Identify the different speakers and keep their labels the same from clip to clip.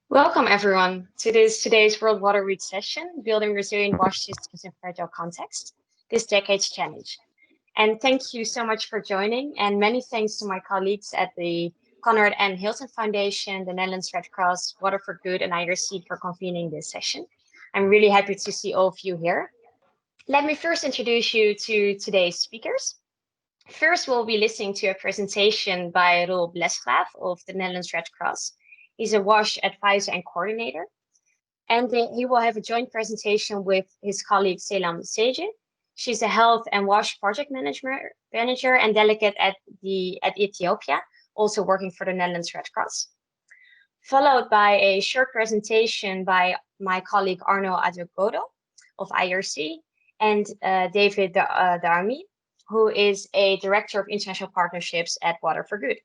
Speaker 1: Welcome, everyone, to today's World Water Week session, Building Resilient Wash Systems in Fragile Context, this decade's challenge. And thank you so much for joining, and many thanks to my colleagues at the Conrad N. Hilton Foundation, the Netherlands Red Cross, Water for Good, and IRC for convening this session. I'm really happy to see all of you here. Let me first introduce you to today's speakers. First, we'll be listening to a presentation by Roel Blesgraaf of the Netherlands Red Cross. He's a WASH advisor and coordinator. And he will have a joint presentation with his colleague Selam Seje. She's a health and WASH project manager and delegate at Ethiopia, also working for the Netherlands Red Cross. Followed by a short presentation by my colleague Arno Adegodo of IRC and David Darmi, who is a director of international partnerships at Water for Good.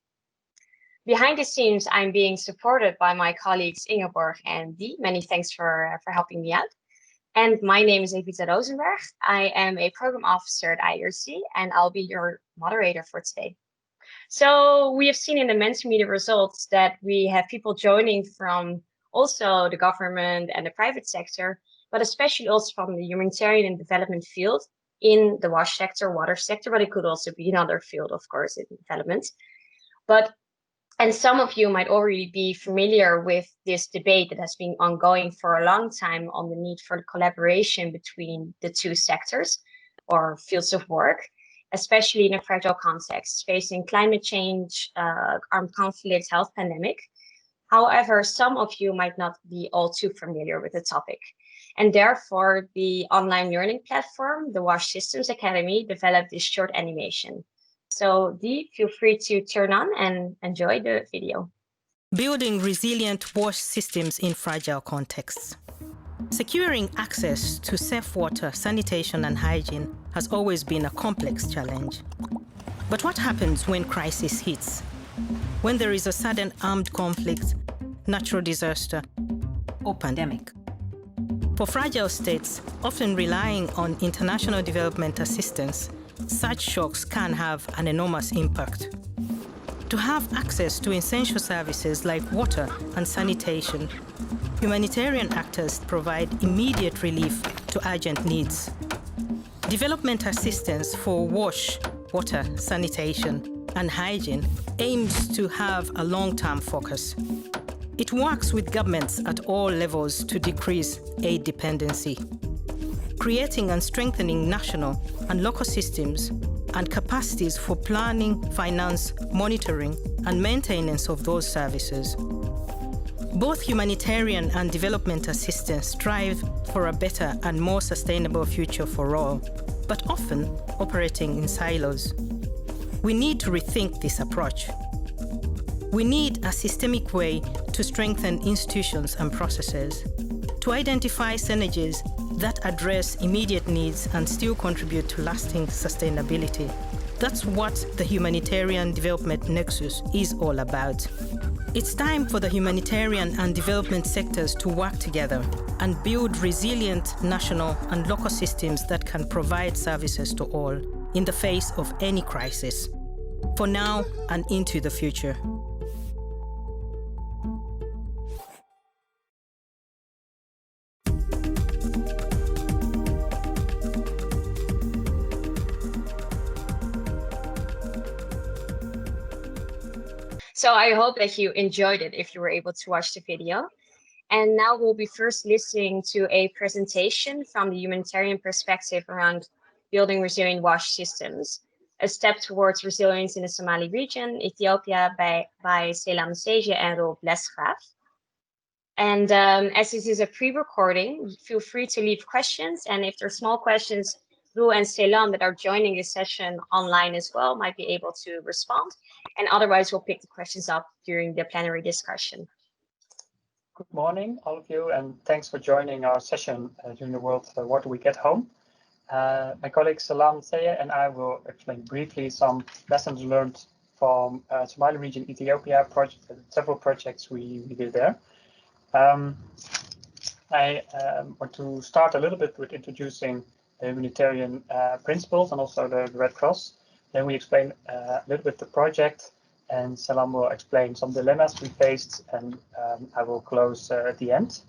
Speaker 1: Behind the scenes, I'm being supported by my colleagues Ingeborg and Dee. Many thanks for helping me out. And my name is Evita Rosenberg. I am a program officer at IRC, and I'll be your moderator for today. So we have seen in the Mentimeter results that we have people joining from also the government and the private sector, but especially also from the humanitarian and development field in the WASH sector, water sector, but it could also be another field, of course, in development. And some of you might already be familiar with this debate that has been ongoing for a long time on the need for collaboration between the two sectors or fields of work, especially in a fragile context facing climate change, armed conflict, health pandemic. However, some of you might not be all too familiar with the topic. And therefore, the online learning platform, the WASH Systems Academy, developed this short animation. So Dee, feel free to turn on and enjoy the video.
Speaker 2: Building resilient wash systems in fragile contexts. Securing access to safe water, sanitation and hygiene has always been a complex challenge. But what happens when crisis hits? When there is a sudden armed conflict, natural disaster, or pandemic? For fragile states, often relying on international development assistance, such shocks can have an enormous impact. To have access to essential services like water and sanitation, humanitarian actors provide immediate relief to urgent needs. Development assistance for WASH, water, sanitation, and hygiene aims to have a long-term focus. It works with governments at all levels to decrease aid dependency, creating and strengthening national and local systems and capacities for planning, finance, monitoring, and maintenance of those services. Both humanitarian and development assistance strive for a better and more sustainable future for all, but often operating in silos. We need to rethink this approach. We need a systemic way to strengthen institutions and processes, to identify synergies that address immediate needs and still contribute to lasting sustainability. That's what the Humanitarian Development Nexus is all about. It's time for the humanitarian and development sectors to work together and build resilient national and local systems that can provide services to all in the face of any crisis, for now and into the future.
Speaker 1: So I hope that you enjoyed it if you were able to watch the video. And now we'll be first listening to a presentation from the humanitarian perspective around building resilient WASH systems, a step towards resilience in the Somali region, Ethiopia, by Selam Seje and Roel Blesgraaf. And as this is a pre-recording, feel free to leave questions. And if there are small questions, Roel and Selam that are joining this session online as well might be able to respond. And otherwise, we'll pick the questions up during the plenary discussion.
Speaker 3: Good morning, all of you, and thanks for joining our session during the World Water Week at Home. My colleague Selam Seje and I will explain briefly some lessons learned from Somali Region, Ethiopia, several projects we did there. I want to start a little bit with introducing the humanitarian principles and also the Red Cross. Then we explain a little bit the project and Salam will explain some dilemmas we faced, and I will close at the end.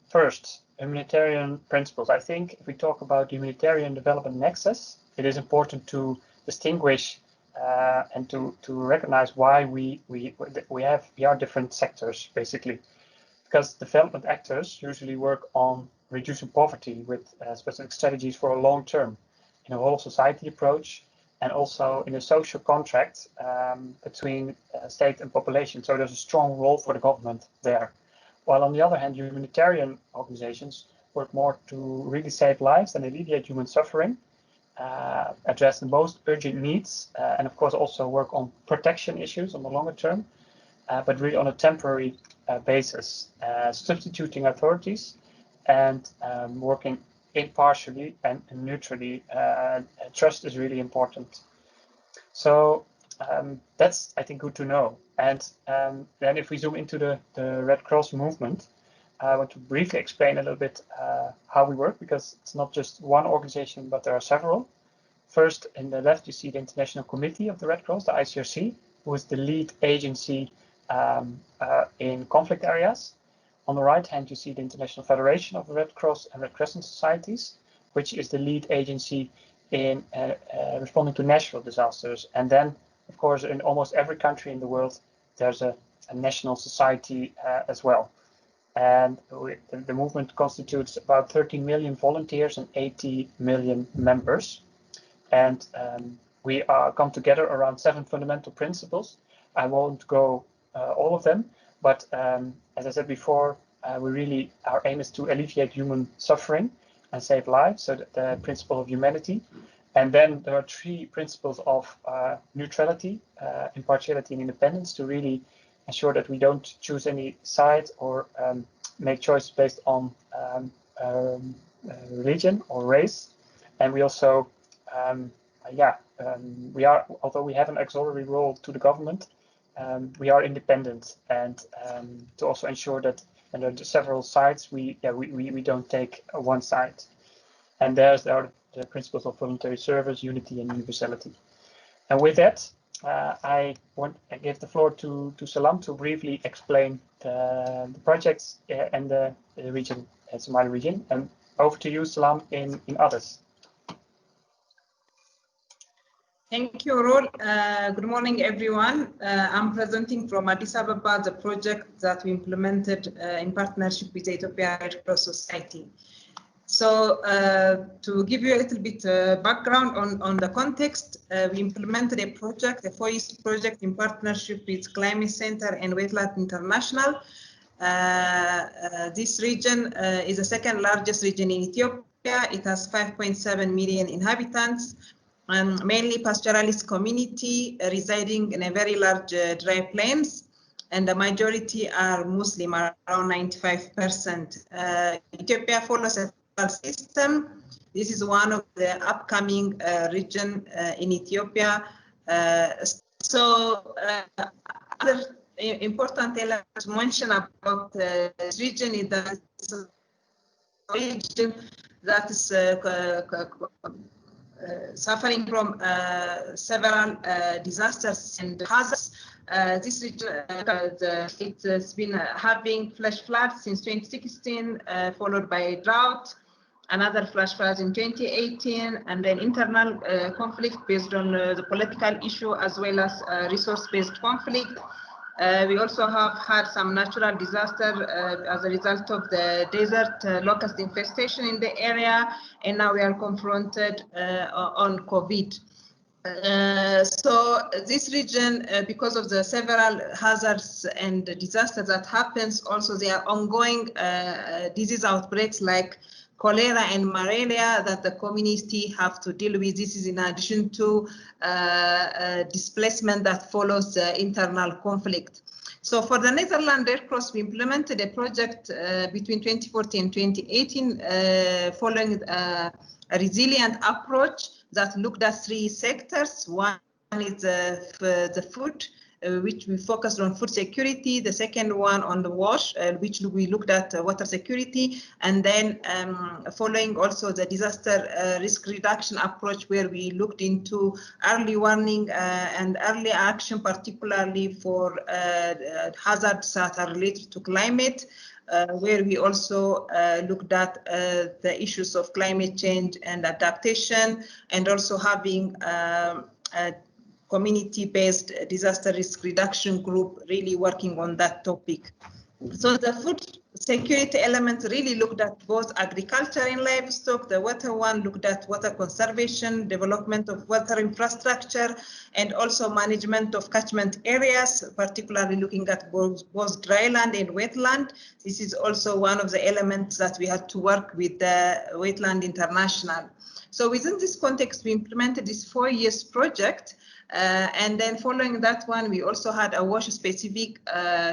Speaker 3: First, humanitarian principles. I think if we talk about humanitarian development nexus, it is important to distinguish and to recognize why we are different sectors, basically, because development actors usually work on reducing poverty with specific strategies for a long term, in a whole of society approach, and also in a social contract between state and population. So there's a strong role for the government there. While on the other hand, humanitarian organizations work more to really save lives and alleviate human suffering, address the most urgent needs, and of course also work on protection issues on the longer term, but really on a temporary basis, substituting authorities and working impartially and neutrally. Trust is really important. So that's, I think, good to know. And then if we zoom into the Red Cross movement, I want to briefly explain a little bit how we work, because it's not just one organization, but there are several. First, in the left, you see the International Committee of the Red Cross, the ICRC, who is the lead agency in conflict areas. On the right hand, you see the International Federation of the Red Cross and Red Crescent Societies, which is the lead agency in responding to natural disasters. And then, of course, in almost every country in the world, there's a national society as well. And the movement constitutes about 13 million volunteers and 80 million members. And we come together around 7 fundamental principles. I won't go all of them, but as I said before, our aim is to alleviate human suffering and save lives, so the principle of humanity. And then there are 3 principles of neutrality, impartiality, and independence, to really ensure that we don't choose any side or make choices based on religion or race. And we also, although we have an auxiliary role to the government, we are independent, and to also ensure that, and there are several sides, we don't take one side. And there are the principles of voluntary service, unity, and universality. And with that, I give the floor to Salam to briefly explain the projects and the region, Somali region. And over to you, Salam, in others.
Speaker 4: Thank you, Rol. Good morning, everyone. I'm presenting from Addis Ababa, the project that we implemented in partnership with the Ethiopia Red Cross Society. So to give you a little bit background on the context, we implemented a project, a 4-year project in partnership with Climate Center and Wetland International. This region is the 2nd largest region in Ethiopia. It has 5.7 million inhabitants, and mainly pastoralist community residing in a very large dry plains, and the majority are Muslim, around 95%. Ethiopia follows a system. This is one of the upcoming region in Ethiopia. Other important elements to mention about this region is that it's a region that is suffering from several disasters and hazards. This region, it has been having flash floods since 2016, followed by a drought, another flash floods in 2018, and then internal conflict based on the political issue, as well as resource-based conflict. We also have had some natural disaster as a result of the desert locust infestation in the area, and now we are confronted on COVID. So this region, because of the several hazards and disasters that happens, also there are ongoing disease outbreaks like cholera and malaria that the community have to deal with. This is in addition to displacement that follows the internal conflict. So for the Netherlands Red Cross, we implemented a project between 2014 and 2018 following a resilient approach that looked at 3 sectors. One is the food which we focused on food security, the second one on the WASH, which we looked at water security, and then following also the disaster risk reduction approach, where we looked into early warning and early action, particularly for hazards that are related to climate, where we also looked at the issues of climate change and adaptation, and also having a community-based disaster risk reduction group really working on that topic. So the food security element really looked at both agriculture and livestock. The water one looked at water conservation, development of water infrastructure, and also management of catchment areas, particularly looking at both dryland and wetland. This is also one of the elements that we had to work with the Wetland International. So within this context, we implemented this 4 years project. And then following that one, we also had a WASH-specific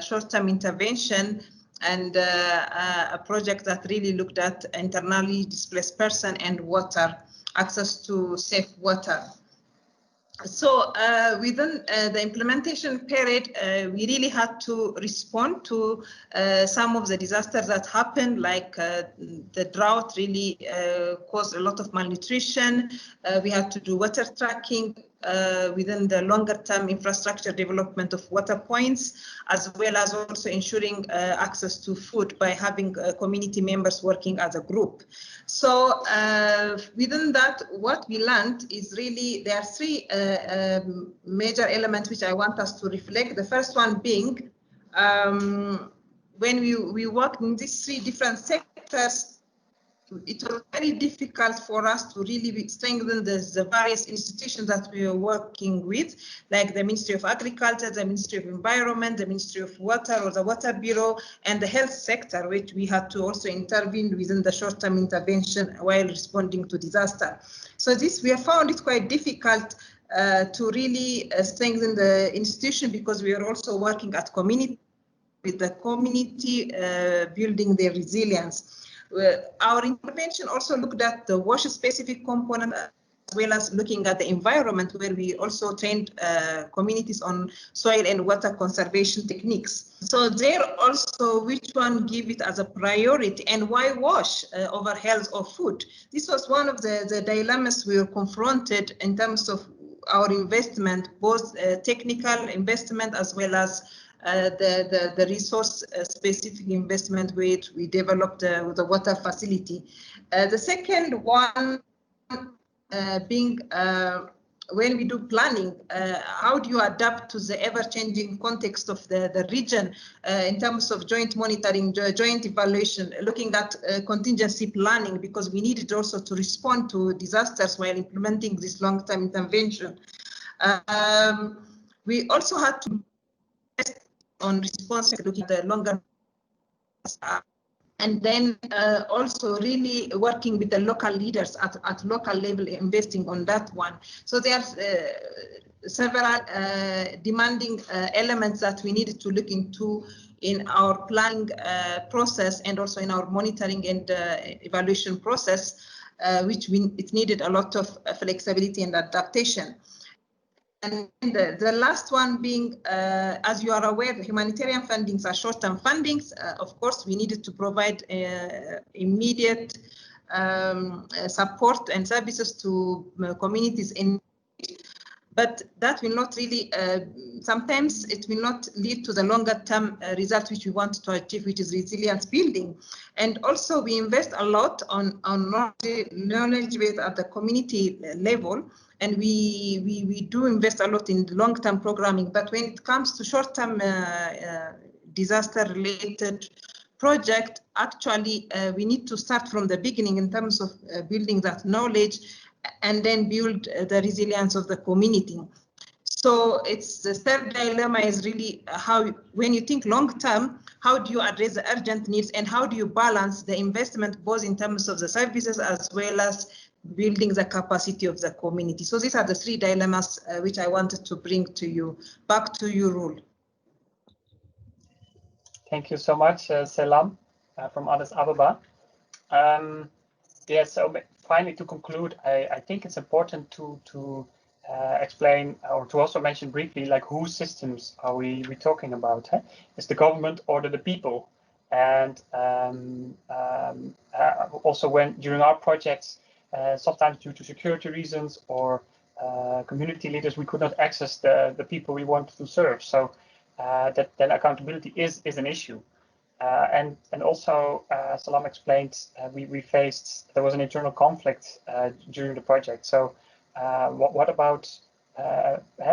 Speaker 4: short-term intervention and a project that really looked at internally displaced person and water, access to safe water. So within the implementation period, we really had to respond to some of the disasters that happened, like the drought really caused a lot of malnutrition. We had to do water tracking within the longer term infrastructure development of water points, as well as also ensuring access to food by having community members working as a group. So within that, what we learned is really there are three major elements which I want us to reflect. The first one being when we work in these three different sectors, it was very difficult for us to really strengthen the various institutions that we are working with, like the Ministry of Agriculture, the Ministry of Environment, the Ministry of Water, or the Water Bureau, and the health sector, which we had to also intervene within the short-term intervention while responding to disaster. So this, we have found it quite difficult to really strengthen the institution, because we are also working at community, with the community building their resilience. Our intervention also looked at the WASH-specific component, as well as looking at the environment, where we also trained communities on soil and water conservation techniques. So there also, which one give it as a priority, and why WASH over health or food? This was one of the dilemmas we were confronted in terms of our investment, both technical investment as well as the resource-specific investment, which we developed with the water facility. The second one being when we do planning, how do you adapt to the ever-changing context of the region in terms of joint monitoring, joint evaluation, looking at contingency planning, because we needed also to respond to disasters while implementing this long-term intervention. We also had to on response, looking at the longer, and then also really working with the local leaders at local level, investing on that one. So there are several demanding elements that we needed to look into in our planning process, and also in our monitoring and evaluation process, which it needed a lot of flexibility and adaptation. And the last one being, as you are aware, the humanitarian fundings are short-term fundings. Of course, we needed to provide immediate support and services to communities in, but that will not really, sometimes it will not lead to the longer term result which we want to achieve, which is resilience building. And also we invest a lot on knowledge base at the community level, and we do invest a lot in long-term programming. But when it comes to short-term disaster-related project, actually we need to start from the beginning in terms of building that knowledge, and then build the resilience of the community. So it's the third dilemma is really how, when you think long term, how do you address the urgent needs, and how do you balance the investment both in terms of the services as well as building the capacity of the community. So these are the three dilemmas which I wanted to bring to you. Back to you, Rule.
Speaker 3: Thank you so much, Selam, from Addis Ababa. Yeah, so finally, to conclude, I think it's important to explain or to also mention briefly, like, whose systems are we talking about? Huh? Is the government or the people? And also when during our projects, sometimes due to security reasons or community leaders, we could not access the people we wanted to serve. So that then accountability is an issue. And also, Salam explained, we faced, there was an internal conflict during the project. So what about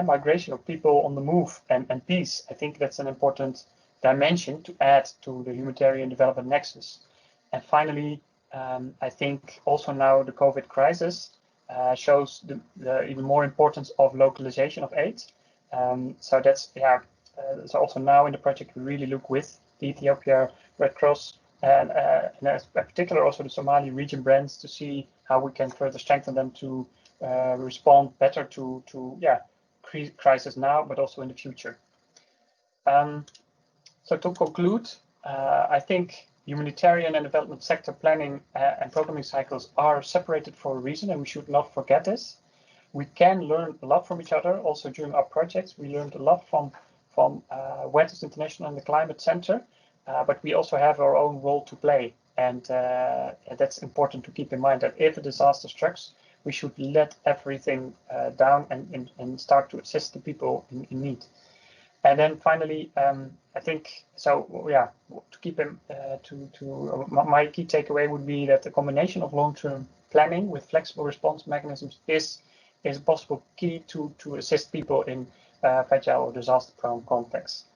Speaker 3: migration of people on the move and peace? I think that's an important dimension to add to the humanitarian development nexus. And finally, I think also now the COVID crisis shows the even more importance of localization of aid. So that's, yeah, so also now in the project, we really look with the Ethiopia Red Cross and in particular also the Somali Region brands to see how we can further strengthen them to respond better to crisis now, but also in the future. So to conclude, I think humanitarian and development sector planning and programming cycles are separated for a reason, and we should not forget this. We can learn a lot from each other. Also during our projects, we learned a lot from WWWeek International and the Climate Center, but we also have our own role to play. And that's important to keep in mind, that if a disaster strikes, we should let everything down and start to assist the people in need. And then finally, I think, so yeah, to keep in, my key takeaway would be that the combination of long-term planning with flexible response mechanisms is a possible key to assist people in fragile or disaster-prone contexts.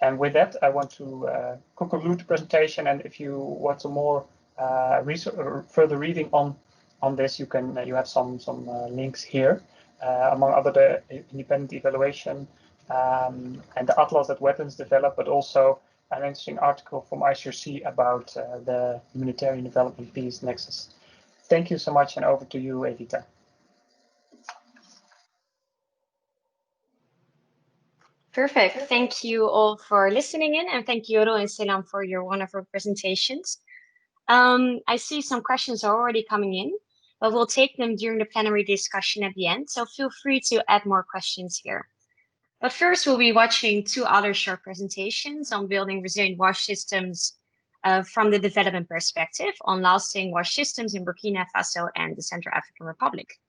Speaker 3: And with that, I want to conclude the presentation. And if you want some more research or further reading on this, you have some links here, among other the independent evaluation and the atlas that Weapons developed, but also an interesting article from ICRC about the humanitarian development peace nexus. Thank you so much, and over to you, Evita.
Speaker 1: Perfect. Thank you all for listening in, and thank you, Oro and Selam, for your wonderful presentations. I see some questions are already coming in, but we'll take them during the plenary discussion at the end, so feel free to add more questions here. But first, we'll be watching two other short presentations on building resilient wash systems from the development perspective on lasting wash systems in Burkina Faso and the Central African Republic.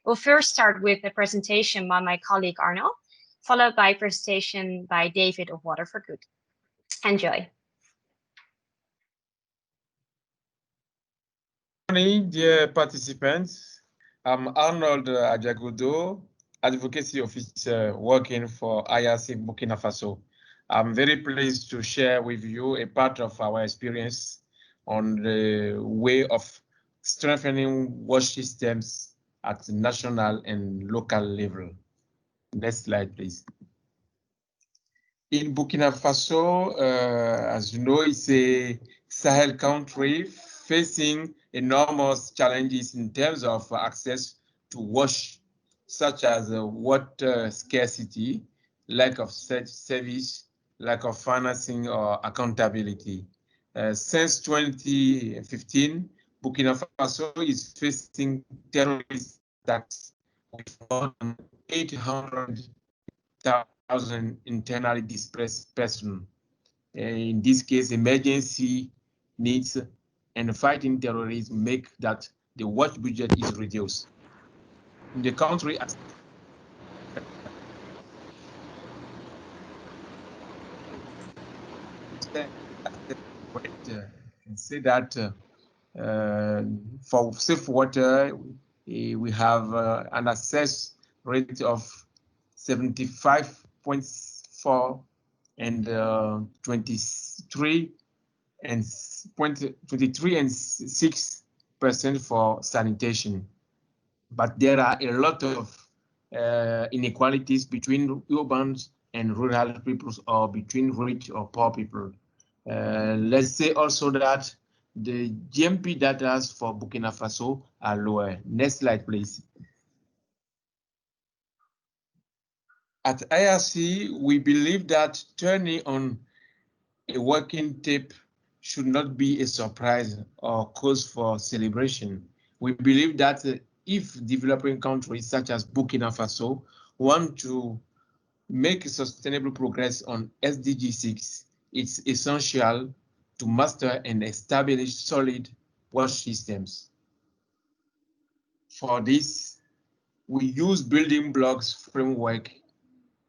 Speaker 1: We'll first start with a presentation by my colleague Arno, followed by a presentation by David of Water for Good. Enjoy.
Speaker 5: Good morning, dear participants. I'm Arnold Ajagudo, Advocacy Officer working for IRC Burkina Faso. I'm very pleased to share with you a part of our experience on the way of strengthening wash systems at national and local level. Next slide, please. In Burkina Faso, as you know, it's a Sahel country facing enormous challenges in terms of access to wash, such as water scarcity, lack of service, lack of financing or accountability. Since 2015, Burkina Faso is facing terrorist attacks with more than 800,000 internally displaced persons. In this case, emergency needs and fighting terrorism make that the wash budget is reduced. In the country, say that for safe water, we have an access rate of 75.4 and 23 and 6% for sanitation. But there are a lot of inequalities between urban and rural peoples, or between rich or poor people. Let's say also that the GMP data for Burkina Faso are lower. Next slide, please. At IRC, we believe that turning on a working tape should not be a surprise or cause for celebration. We believe that if developing countries such as Burkina Faso want to make sustainable progress on SDG 6, it's essential to master and establish solid wash systems. For this, we use building blocks framework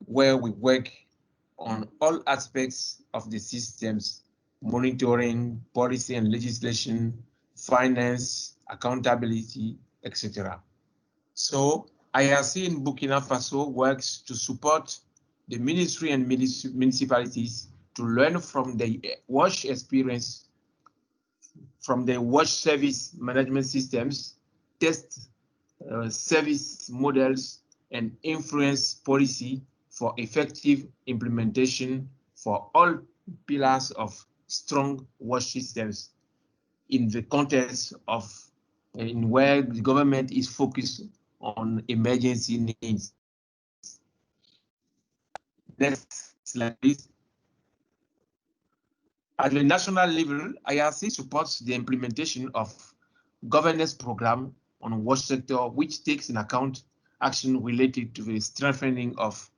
Speaker 5: where we work on all aspects of the systems: monitoring, policy and legislation, finance, accountability, etc. So IRC in Burkina Faso works to support the ministry and municipalities to learn from the wash experience, from the wash service management systems, test service models, and influence policy for effective implementation for all pillars of strong wash systems in the context of in where the government is focused on emergency needs. Next slide, please. At the national level, IRC supports the implementation of governance program on wash sector, which takes in account action related to the strengthening of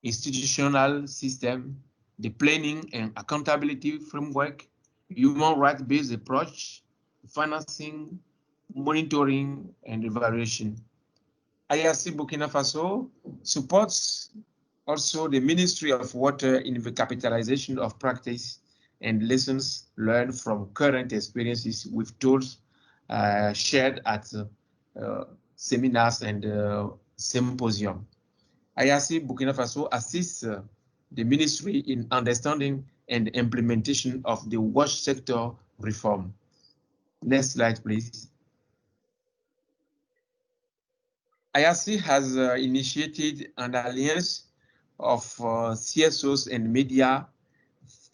Speaker 5: institutional system, the planning and accountability framework, human rights-based approach, financing, monitoring, and evaluation. IRC Burkina Faso supports also the Ministry of Water in the capitalization of practice and lessons learned from current experiences with tools shared at seminars and symposium. IRC Burkina Faso assists the ministry in understanding and implementation of the wash sector reform. Next slide, please. IRC has initiated an alliance of CSOs and media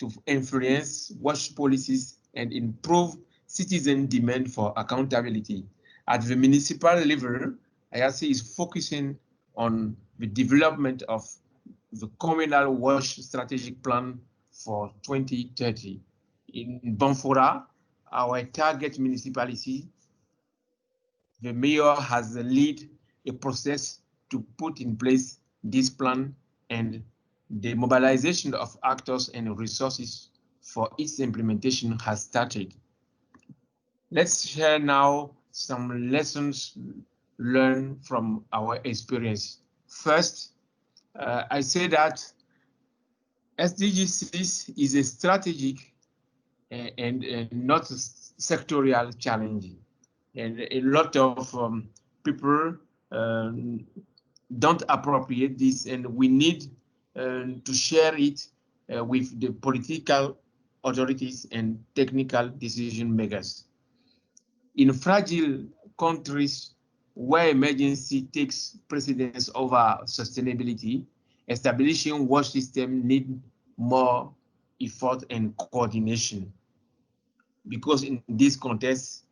Speaker 5: to influence wash policies and improve citizen demand for accountability. At the municipal level, IRC is focusing on the development of the communal wash strategic plan for 2030. In Banfora, our target municipality, the mayor has led a process to put in place this plan, and the mobilization of actors and resources for its implementation has started. Let's share now some lessons learned from our experience. First, I say that SDG 6 is a strategic and not sectorial challenge. And a lot of people don't appropriate this, and we need to share it with the political authorities and technical decision makers. In fragile countries where emergency takes precedence over sustainability, establishing wash system need more effort and coordination, because in this context,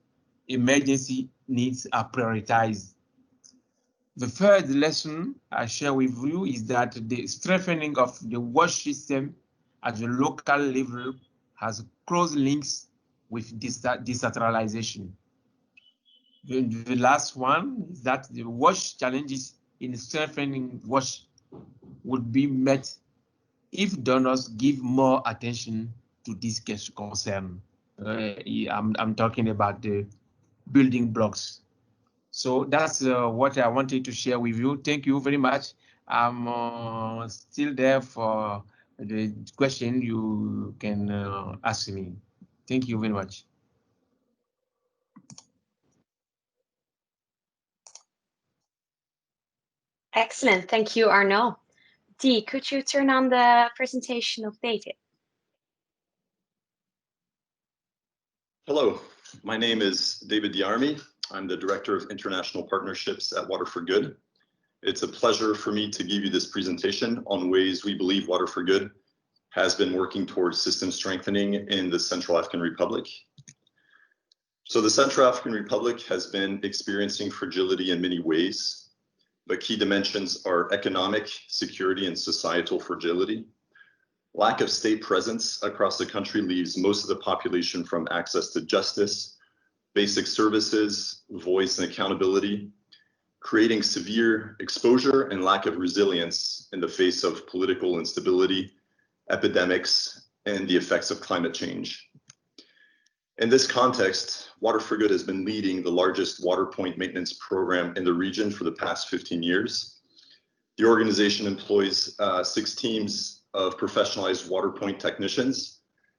Speaker 5: emergency needs are prioritized. The third lesson I share with you is that the strengthening of the wash system at the local level has close links with decentralization. The last one is that the wash challenges in strengthening wash would be met if donors give more attention to this case concern. I'm talking about the building blocks. So that's what I wanted to share with you. Thank you very much. I'm still there for the question you can ask me. Thank you very much.
Speaker 1: Excellent. Thank you, Arnaud. Dee, could you turn on the presentation of David?
Speaker 6: Hello, my name is David Diarmi. I'm the Director of International Partnerships at Water for Good. It's a pleasure for me to give you this presentation on ways we believe Water for Good has been working towards system strengthening in the Central African Republic. So the Central African Republic has been experiencing fragility in many ways, but key dimensions are economic, security, and societal fragility. Lack of state presence across the country leaves most of the population from access to justice, basic services, voice and accountability, creating severe exposure and lack of resilience in the face of political instability, epidemics, and the effects of climate change. In this context, Water for Good has been leading the largest water point maintenance program in the region for the past 15 years. The organization employs 6 teams of professionalized water point technicians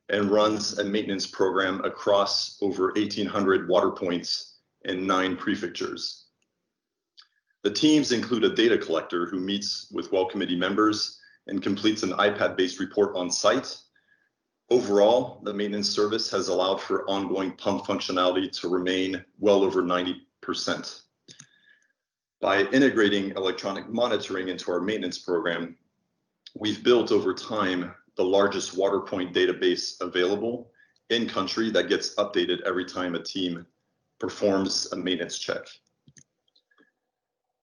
Speaker 6: and runs a maintenance program across over 1,800 water points in 9 prefectures. The teams include a data collector who meets with well committee members and completes an iPad-based report on site. Overall, the maintenance service has allowed for ongoing pump functionality to remain well over 90%. By integrating electronic monitoring into our maintenance program, we've built over time the largest water point database available in country that gets updated every time a team performs a maintenance check.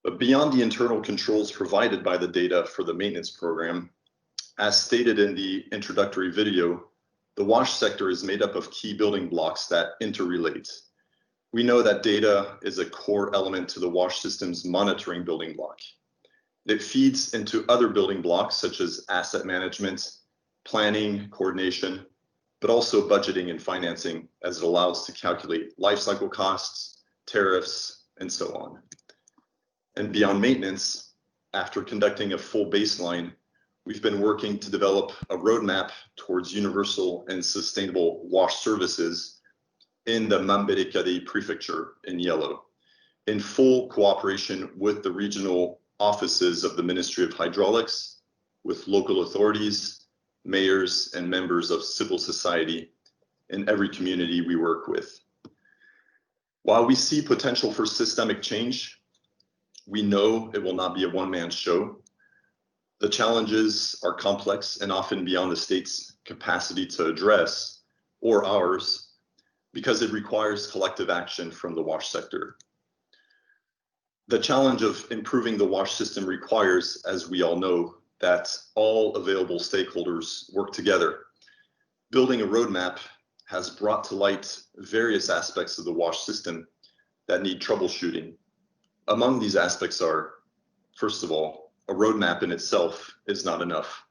Speaker 6: But beyond the internal controls provided by the data for the maintenance program, as stated in the introductory video, the WASH sector is made up of key building blocks that interrelate. We know that data is a core element to the WASH system's monitoring building block. It feeds into other building blocks such as asset management, planning, coordination, but also budgeting and financing, as it allows to calculate life cycle costs, tariffs, and so on. And beyond maintenance, after conducting a full baseline, we've been working to develop a roadmap towards universal and sustainable WASH services in the Mambere-Kadi prefecture in yellow, in full cooperation with the regional offices of the Ministry of Hydraulics, with local authorities, mayors, and members of civil society in every community we work with. While we see potential for systemic change, we know it will not be a one-man show. The challenges are complex and often beyond the state's capacity to address, or ours, because it requires collective action from the WASH sector. The challenge of improving the WASH system requires, as we all know, that all available stakeholders work together. Building a roadmap has brought to light various aspects of the WASH system that need troubleshooting. Among these aspects are, first of all, a roadmap in itself is not enough.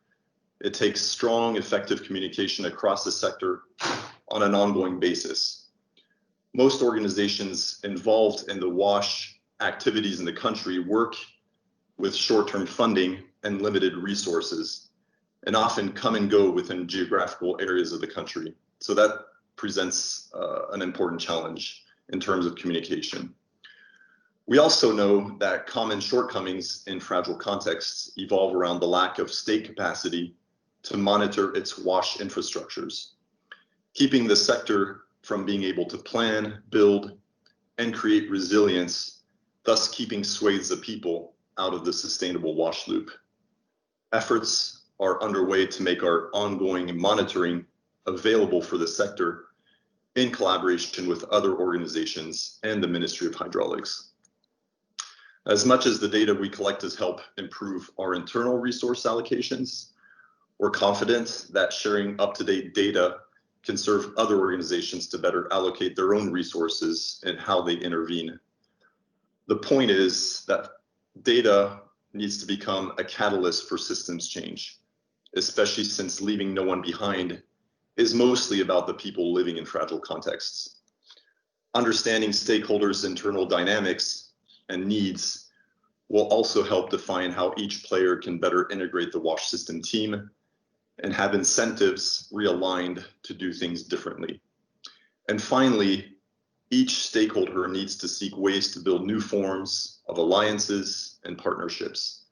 Speaker 6: It takes strong, effective communication across the sector on an ongoing basis. Most organizations involved in the WASH activities in the country work with short-term funding and limited resources, and often come and go within geographical areas of the country. So that presents an important challenge in terms of communication. We also know that common shortcomings in fragile contexts evolve around the lack of state capacity to monitor its WASH infrastructures, keeping the sector from being able to plan, build, and create resilience, thus keeping swathes of people out of the sustainable WASH loop. Efforts are underway to make our ongoing monitoring available for the sector in collaboration with other organizations and the Ministry of Hydraulics. As much as the data we collect has helped improve our internal resource allocations, we're confident that sharing up-to-date data can serve other organizations to better allocate their own resources and how they intervene. The point is that data needs to become a catalyst for systems change, especially since leaving no one behind is mostly about the people living in fragile contexts. Understanding stakeholders' internal dynamics and needs will also help define how each player can better integrate the WASH system team and have incentives realigned to do things differently. And finally, each stakeholder needs to seek ways to build new forms of alliances and partnerships,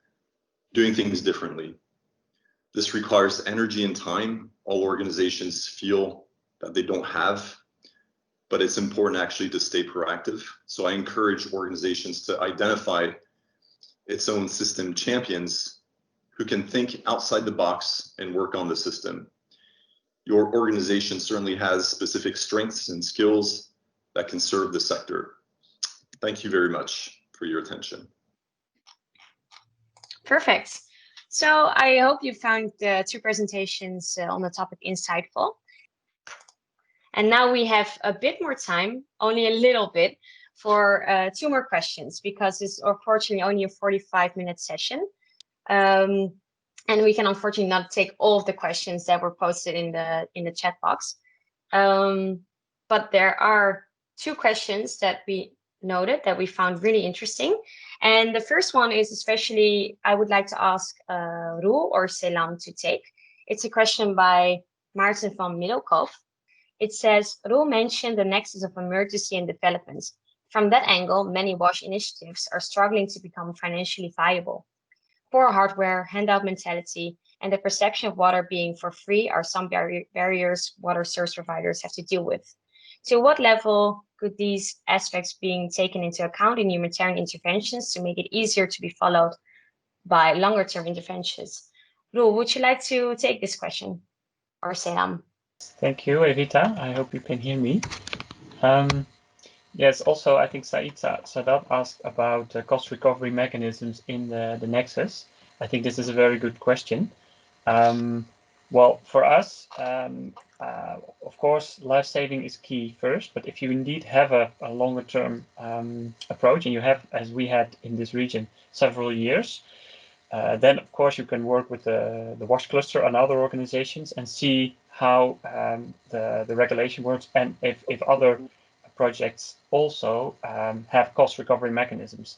Speaker 6: doing things differently. This requires energy and time all organizations feel that they don't have, but it's important actually to stay proactive. So I encourage organizations to identify its own system champions who can think outside the box and work on the system. Your organization certainly has specific strengths and skills that can serve the sector. Thank you very much for your attention.
Speaker 1: Perfect. So I hope you found the 2 presentations on the topic insightful. And now we have a bit more time, only a little bit, for 2 more questions, because it's unfortunately only a 45-minute session. And we can unfortunately not take all of the questions that were posted in the chat box. But there are 2 questions that we noted that we found really interesting. And the first one is especially, I would like to ask Roel or Selam to take. It's a question by Maarten van Middelkoff. It says, Roel mentioned the nexus of emergency and development. From that angle, many WASH initiatives are struggling to become financially viable. Poor hardware, handout mentality, and the perception of water being for free are some barriers water service providers have to deal with. To what level could these aspects being taken into account in humanitarian interventions to make it easier to be followed by longer-term interventions? Roel, would you like to take this question? Or Selam?
Speaker 3: Thank you, Evita. I hope you can hear me. Yes, also, I think Sadat asked about cost recovery mechanisms in the Nexus. I think this is a very good question. Well, for us, of course, life saving is key first, but if you indeed have a longer term approach, and you have, as we had in this region, several years, then of course you can work with the WASH cluster and other organizations and see how the regulation works, and if other projects also have cost recovery mechanisms.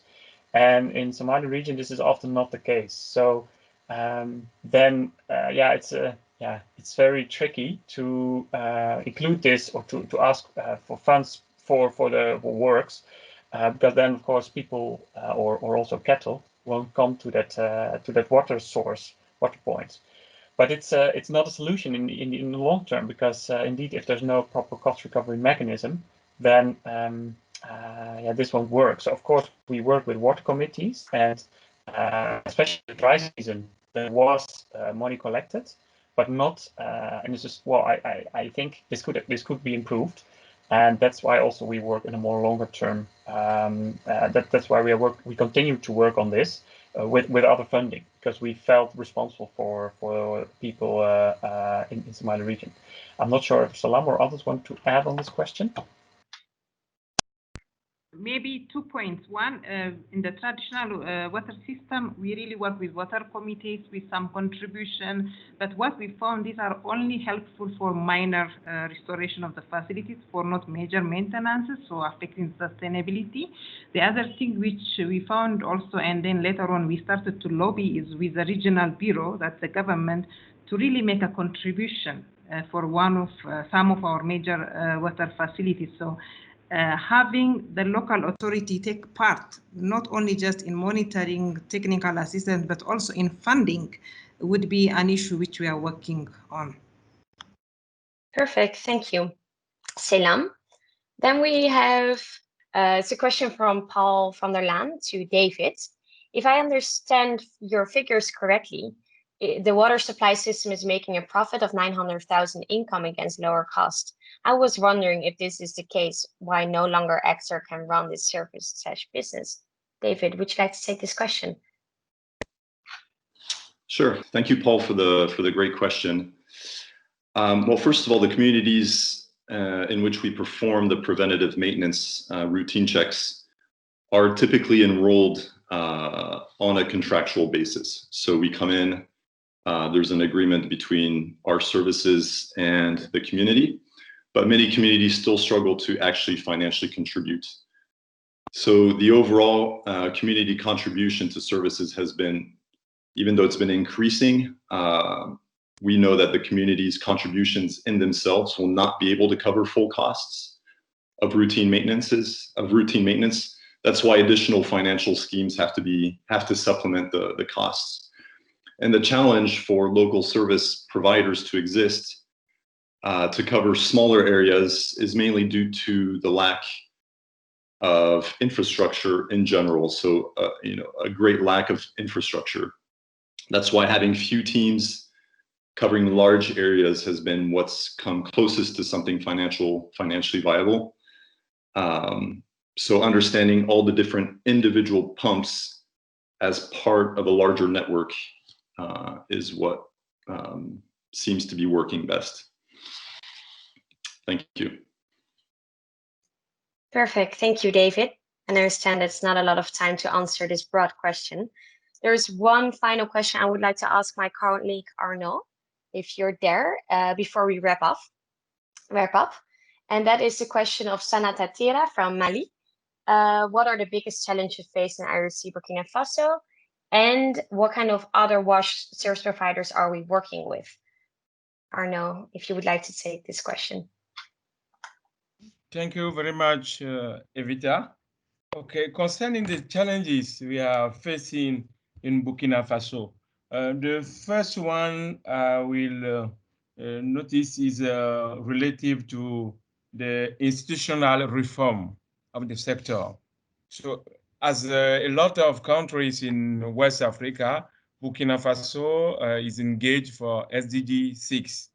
Speaker 3: And in Somali region, this is often not the case. So then, it's very tricky to include this or to ask for funds for the works, because then, of course, people or also cattle won't come to that water source, water point. But it's not a solution in the long term, because indeed, if there's no proper cost recovery mechanism, then this won't work. So of course we work with water committees, and especially the dry season, there was money collected, but not. And this is, well, I think this could be improved, and that's why also we work in a more longer term. That's why we continue to work on this with other funding, because we felt responsible for people in Somali region. I'm not sure if Salam or others want to add on this question.
Speaker 4: Maybe 2 points. One, in the traditional water system, we really work with water committees with some contribution. But what we found, these are only helpful for minor restoration of the facilities, for not major maintenances, so affecting sustainability. The other thing which we found also, and then later on we started to lobby, is with the regional bureau, that's the government, to really make a contribution for some of our major water facilities. So having the local authority take part, not only just in monitoring, technical assistance, but also in funding, would be an issue which we are working on.
Speaker 1: Perfect, thank you. Selam. Then we have, it's a question from Paul van der Laan to David. If I understand your figures correctly, the water supply system is making a profit of 900,000 income against lower cost. I was wondering if this is the case, why no longer Exeter can run this service/business. David, would you like to take this question?
Speaker 6: Sure. Thank you, Paul, for the great question. Well, first of all, the communities in which we perform the preventative maintenance routine checks are typically enrolled on a contractual basis. So we come in, there's an agreement between our services and the community, but many communities still struggle to actually financially contribute. So the overall community contribution to services has been, even though it's been increasing, we know that the community's contributions in themselves will not be able to cover full costs of routine maintenance. That's why additional financial schemes have to supplement the costs. And the challenge for local service providers to exist to cover smaller areas is mainly due to the lack of infrastructure in general. So, a great lack of infrastructure. That's why having few teams covering large areas has been what's come closest to something financially viable. So understanding all the different individual pumps as part of a larger network is what seems to be working best. Thank you.
Speaker 1: Perfect. Thank you, David. And I understand it's not a lot of time to answer this broad question. There's one final question I would like to ask my colleague Arnaud, if you're there, before we wrap up. And that is the question of Sanata from Mali. What are the biggest challenges faced in IRC Burkina Faso? And what kind of other wash service providers are we working with? Arnaud, if you would like to take this question.
Speaker 5: Thank you very much, Evita. Okay, concerning the challenges we are facing in Burkina Faso, the first one I will notice is relative to the institutional reform of the sector. So as a lot of countries in West Africa, Burkina Faso is engaged for SDG 6.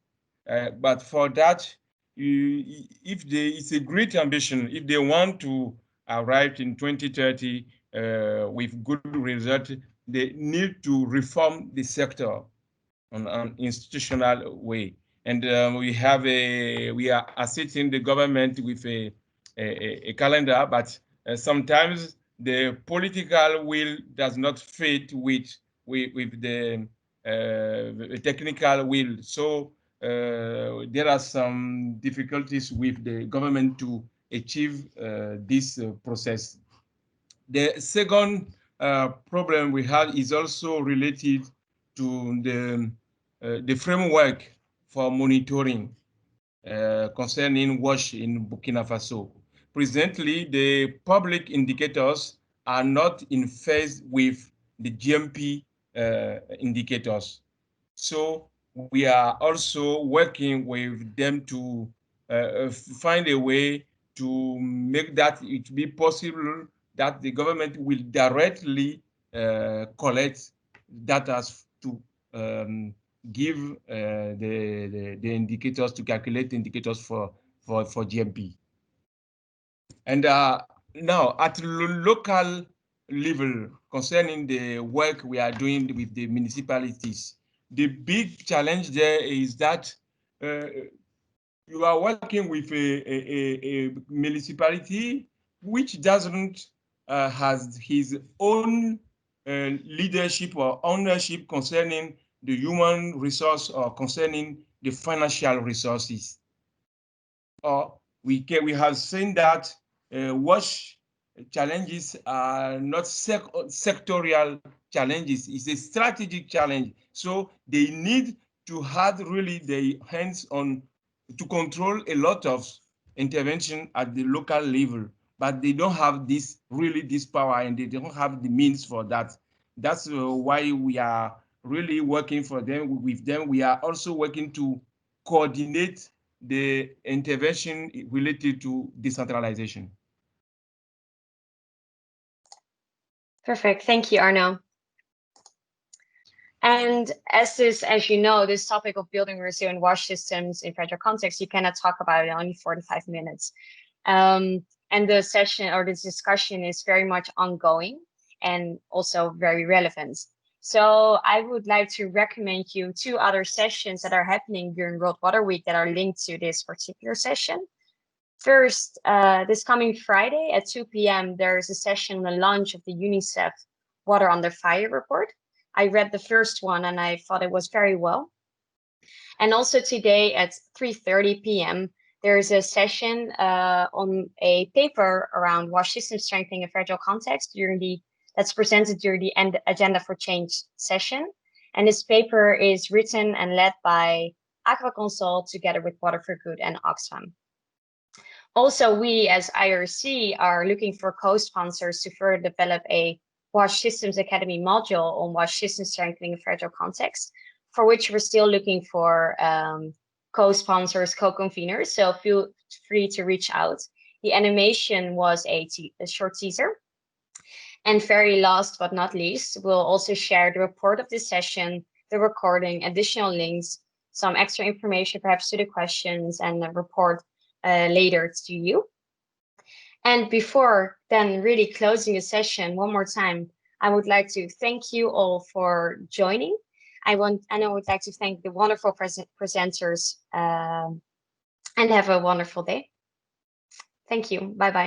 Speaker 5: But for that, it's a great ambition. If they want to arrive in 2030 with good result, they need to reform the sector on an institutional way. And we are assisting the government with a calendar, but sometimes the political will does not fit with the technical will. So there are some difficulties with the government to achieve this process. The second problem we have is also related to the framework for monitoring concerning WASH in Burkina Faso. Presently, the public indicators are not in phase with the GMP indicators. So we are also working with them to find a way to make that it be possible that the government will directly collect data to give the indicators, to calculate the indicators for GMP. And now at local level, concerning the work we are doing with the municipalities, the big challenge there is that you are working with a municipality which doesn't has his own leadership or ownership concerning the human resource or concerning the financial resources. We have seen that WASH challenges are not sectorial challenges, it's a strategic challenge. So they need to have really their hands on to control a lot of intervention at the local level, but they don't have this power, and they don't have the means for that. That's why we are really working for them. With them, we are also working to coordinate the intervention related to decentralization.
Speaker 1: Perfect. Thank you, Arnaud. And as you know, this topic of building resilient wash systems in fragile contexts, you cannot talk about it in only 45 minutes. And the session or this discussion is very much ongoing and also very relevant. So I would like to recommend you 2 other sessions that are happening during World Water Week that are linked to this particular session. First, this coming Friday at 2 p.m., there is a session on the launch of the UNICEF Water Under Fire report. I read the first one and I thought it was very well. And also today at 3:30 p.m., there is a session on a paper around wash system strengthening in fragile context that's presented during the Agenda for Change session. And this paper is written and led by Aquaconsult together with Water for Good and Oxfam. Also, we as IRC are looking for co-sponsors to further develop a Wash Systems Academy module on wash system strengthening in fragile context, for which we're still looking for co-sponsors, co-conveners. So feel free to reach out. The animation was a short teaser. And very last but not least, we'll also share the report of this session, the recording, additional links, some extra information perhaps to the questions, and the report later to you. And before then really closing the session one more time, I would like to thank you all for joining. I would like to thank the wonderful presenters and and have a wonderful day. Thank you. Bye-bye.